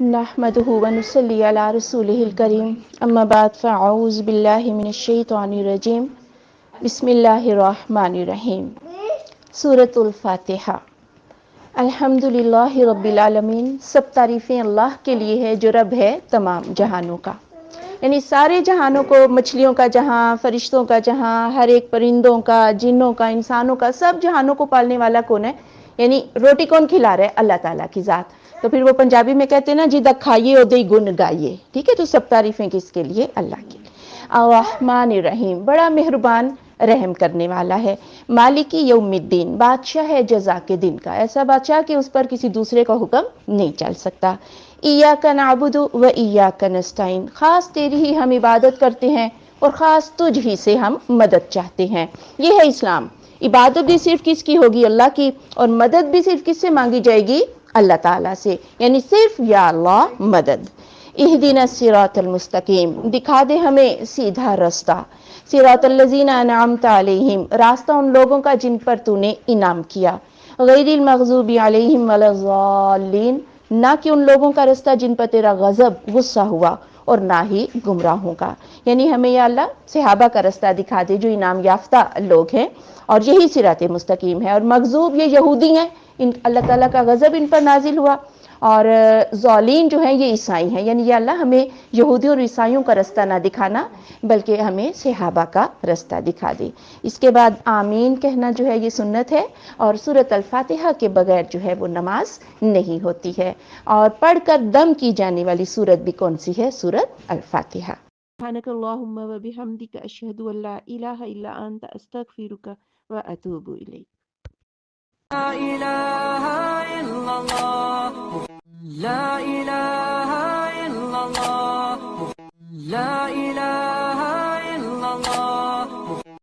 نحمدہ ونصلی علی رسولہ الکریم اما بعد فاعوذ باللہ من الشیطان الرجیم بسم اللہ الرحمن الرحیم سورۃ الفاتحہ۔ الحمدللہ رب العالمین، سب تعریفیں اللہ کے لیے ہے جو رب ہے تمام جہانوں کا، یعنی سارے جہانوں کو، مچھلیوں کا جہاں، فرشتوں کا جہاں، ہر ایک پرندوں کا، جنوں کا، انسانوں کا، سب جہانوں کو پالنے والا کون ہے؟ یعنی روٹی کون کھلا رہا ہے؟ اللہ تعالیٰ کی ذات۔ تو پھر وہ پنجابی میں کہتے ہیں نا، جدھا کھائیے ادھے گن گائیے، ٹھیک ہے؟ تو سب تعریفیں کس کے لیے؟ اللہ کے لیے۔ الرحمن الرحیم، بڑا مہربان رحم کرنے والا ہے۔ مالک یوم الدین، بادشاہ ہے جزا کے دن کا، ایسا بادشاہ کہ اس پر کسی دوسرے کا حکم نہیں چل سکتا۔ ایاک نعبد و ایاک نستعین، خاص تیری ہی ہم عبادت کرتے ہیں اور خاص تجھ ہی سے ہم مدد چاہتے ہیں۔ یہ ہے اسلام، عبادت بھی صرف کس کی ہوگی؟ اللہ کی، اور مدد بھی صرف کس سے مانگی جائے گی؟ اللہ تعالیٰ سے، یعنی صرف یا اللہ مدد۔ اہدنا الصراط المستقیم، دکھا دے ہمیں سیدھا راستہ۔ صراط الذین انعمت علیہم، راستہ ان لوگوں کا جن پر تو نے انعام کیا۔ غیر المغضوب علیہم ولا الضالین، نہ کہ ان لوگوں کا راستہ جن پر تیرا غضب، غصہ ہوا، اور نہ ہی گمراہوں کا۔ یعنی ہمیں یا اللہ صحابہ کا راستہ دکھا دے جو انعام یافتہ لوگ ہیں، اور یہی صراط مستقیم ہے۔ اور مغضوب یہ یہودی ہیں، اللہ تعالیٰ کا غضب ان پر نازل ہوا، اور ضالین جو ہیں یہ عیسائی ہیں۔ یعنی یا اللہ ہمیں یہودیوں اور عیسائیوں کا راستہ نہ دکھانا، بلکہ ہمیں صحابہ کا راستہ دکھا دے۔ اس کے بعد آمین کہنا جو ہے یہ سنت ہے، اور سورۃ الفاتحہ کے بغیر جو ہے وہ نماز نہیں ہوتی ہے۔ اور پڑھ کر دم کی جانے والی سورت بھی کون سی ہے؟ سورۃ الفاتحہ۔ سبحانک اللہم و بحمدک، اشہد ان لا الہ الا انت، استغفرک و اتوب الیک۔ لا إله إلا الله لا